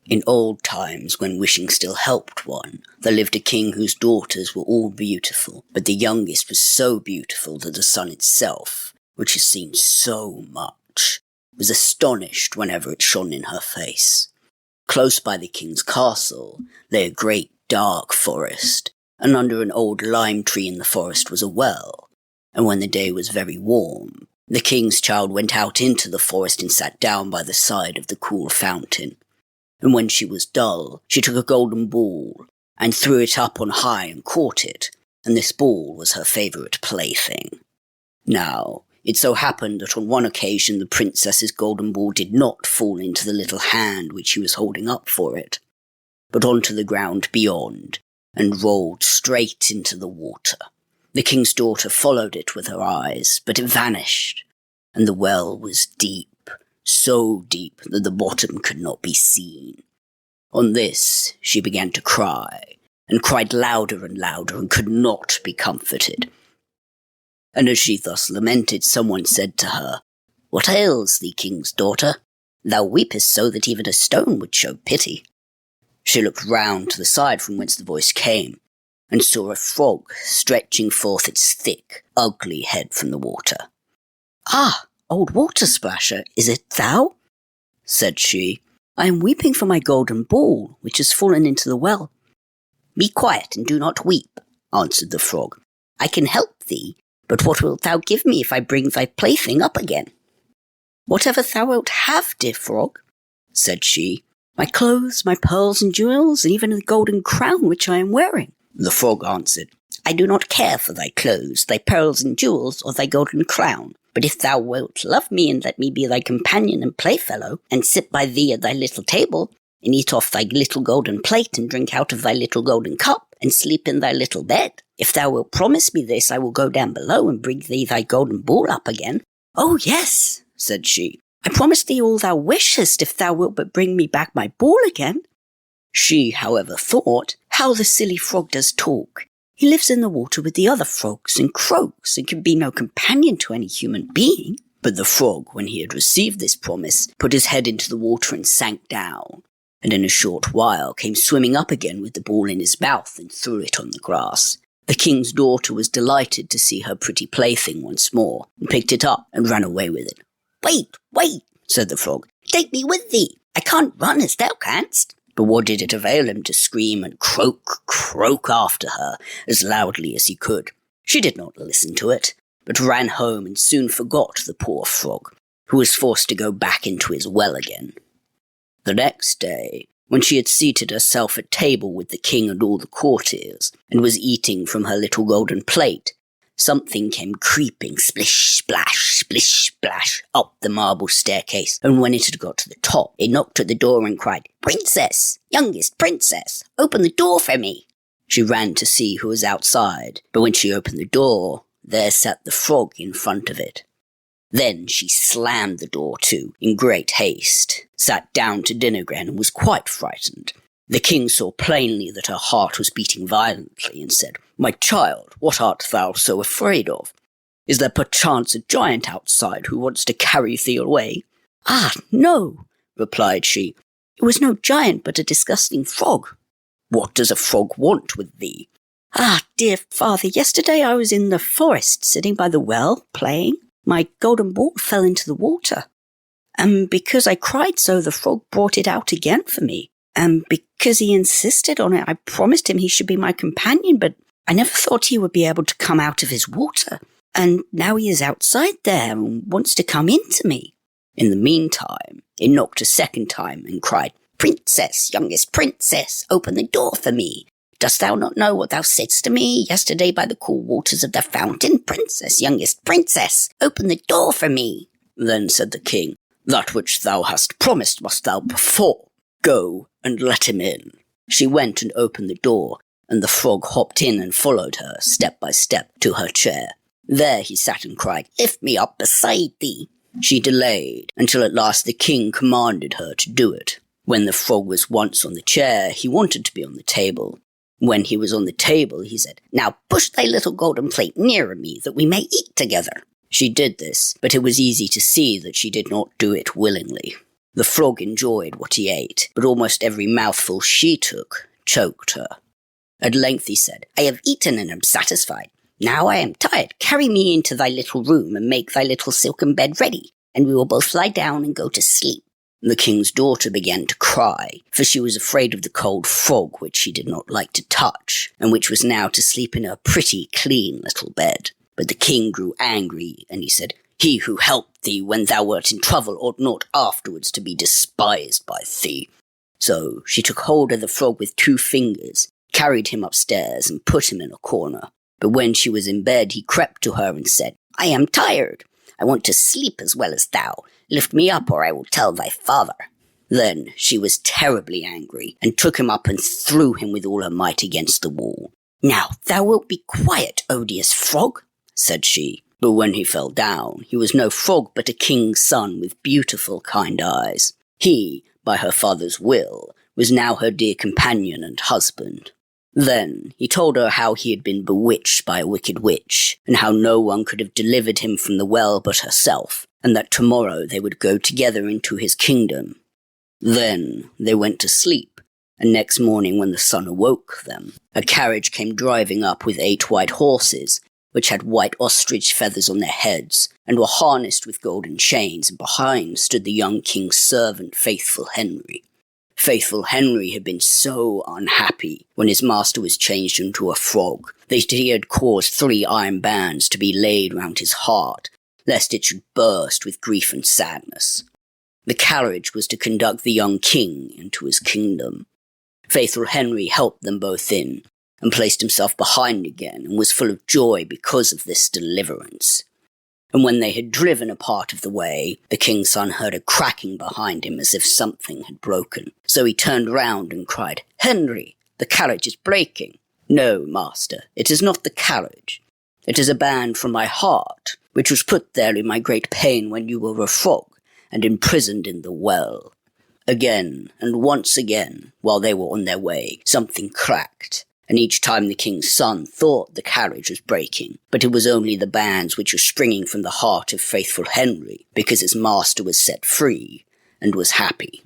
In old times, when wishing still helped one, there lived a king whose daughters were all beautiful, but the youngest was so beautiful that the sun itself, which has seen so much, was astonished whenever it shone in her face. Close by the king's castle lay a great dark forest, and under an old lime tree in the forest was a well, and when the day was very warm, the king's child went out into the forest and sat down by the side of the cool fountain. And when she was dull, she took a golden ball and threw it up on high and caught it, and this ball was her favourite plaything. Now, it so happened that on one occasion the princess's golden ball did not fall into the little hand which she was holding up for it, but onto the ground beyond, and rolled straight into the water. The king's daughter followed it with her eyes, but it vanished, and the well was deep, so deep that the bottom could not be seen. On this she began to cry, and cried louder and could not be comforted. And as she thus lamented, someone said to her, "What ails thee, king's daughter? Thou weepest so that even a stone would show pity." She looked round to the side from whence the voice came, and saw a frog stretching forth its thick, ugly head from the water. "Ah, old water splasher, is it thou?" said she. "I am weeping for my golden ball, which has fallen into the well." "Be quiet and do not weep," answered the frog. "I can help thee, but what wilt thou give me if I bring thy plaything up again?" "Whatever thou wilt have, dear frog," said she. "My clothes, my pearls and jewels, and even the golden crown which I am wearing." The frog answered, "I do not care for thy clothes, thy pearls and jewels, or thy golden crown. But if thou wilt love me and let me be thy companion and playfellow, and sit by thee at thy little table, and eat off thy little golden plate, and drink out of thy little golden cup, and sleep in thy little bed, if thou wilt promise me this, I will go down below and bring thee thy golden ball up again." "Oh, yes," said she. "I promise thee all thou wishest, if thou wilt but bring me back my ball again." She, however, thought, "How the silly frog does talk. He lives in the water with the other frogs and croaks and can be no companion to any human being." But the frog, when he had received this promise, put his head into the water and sank down, and in a short while came swimming up again with the ball in his mouth and threw it on the grass. The king's daughter was delighted to see her pretty plaything once more, and picked it up and ran away with it. "Wait, wait," said the frog. "Take me with thee. I can't run as thou canst." But what did it avail him to scream and croak after her as loudly as he could? She did not listen to it, but ran home and soon forgot the poor frog, who was forced to go back into his well again. The next day, when she had seated herself at table with the king and all the courtiers, and was eating from her little golden plate, something came creeping splish, splash, up the marble staircase, and when it had got to the top, it knocked at the door and cried, "Princess, youngest princess, open the door for me." She ran to see who was outside, but when she opened the door, there sat the frog in front of it. Then she slammed the door to, in great haste, sat down to dinner again, and was quite frightened. The king saw plainly that her heart was beating violently, and said, "My child, what art thou so afraid of? Is there perchance a giant outside who wants to carry thee away?" "Ah, no," replied she. "It was no giant, but a disgusting frog." "What does a frog want with thee?" "Ah, dear father, yesterday I was in the forest, sitting by the well, playing. My golden ball fell into the water, and because I cried so, the frog brought it out again for me. And because he insisted on it, I promised him he should be my companion, but I never thought he would be able to come out of his water. And now he is outside there and wants to come into me." In the meantime, it knocked a second time and cried, "Princess, youngest princess, open the door for me. Dost thou not know what thou saidst to me yesterday by the cool waters of the fountain? Princess, youngest princess, open the door for me." Then said the king, "That which thou hast promised must thou perform. Go and let him in." She went and opened the door, and the frog hopped in and followed her, step by step, to her chair. There he sat and cried, "Lift me up beside thee." She delayed, until at last the king commanded her to do it. When the frog was once on the chair, he wanted to be on the table. When he was on the table, he said, "Now push thy little golden plate nearer me, that we may eat together." She did this, but it was easy to see that she did not do it willingly. The frog enjoyed what he ate, but almost every mouthful she took choked her. At length he said, "I have eaten and am satisfied. Now I am tired. Carry me into thy little room and make thy little silken bed ready, and we will both lie down and go to sleep." The king's daughter began to cry, for she was afraid of the cold frog which she did not like to touch, and which was now to sleep in her pretty, clean little bed. But the king grew angry, and he said, "He who helped thee when thou wert in trouble ought not afterwards to be despised by thee." So she took hold of the frog with 2 fingers, carried him upstairs, and put him in a corner. But when she was in bed, he crept to her and said, "I am tired. I want to sleep as well as thou. Lift me up, or I will tell thy father." Then she was terribly angry, and took him up and threw him with all her might against the wall. "Now thou wilt be quiet, odious frog," said she. But when he fell down, he was no frog but a king's son with beautiful, kind eyes. He, by her father's will, was now her dear companion and husband. Then he told her how he had been bewitched by a wicked witch, and how no one could have delivered him from the well but herself, and that tomorrow they would go together into his kingdom. Then they went to sleep, and next morning when the sun awoke them, a carriage came driving up with 8 white horses, which had white ostrich feathers on their heads, and were harnessed with golden chains, and behind stood the young king's servant, Faithful Henry. Faithful Henry had been so unhappy when his master was changed into a frog that he had caused 3 iron bands to be laid round his heart, lest it should burst with grief and sadness. The carriage was to conduct the young king into his kingdom. Faithful Henry helped them both in, and placed himself behind again, and was full of joy because of this deliverance. And when they had driven a part of the way, the king's son heard a cracking behind him as if something had broken. So he turned round and cried, "Henry, the carriage is breaking." "No, master, it is not the carriage. It is a band from my heart, which was put there in my great pain when you were a frog, and imprisoned in the well." Again, and once again, while they were on their way, something cracked, and each time the king's son thought the carriage was breaking, but it was only the bands which were springing from the heart of Faithful Henry, because his master was set free and was happy.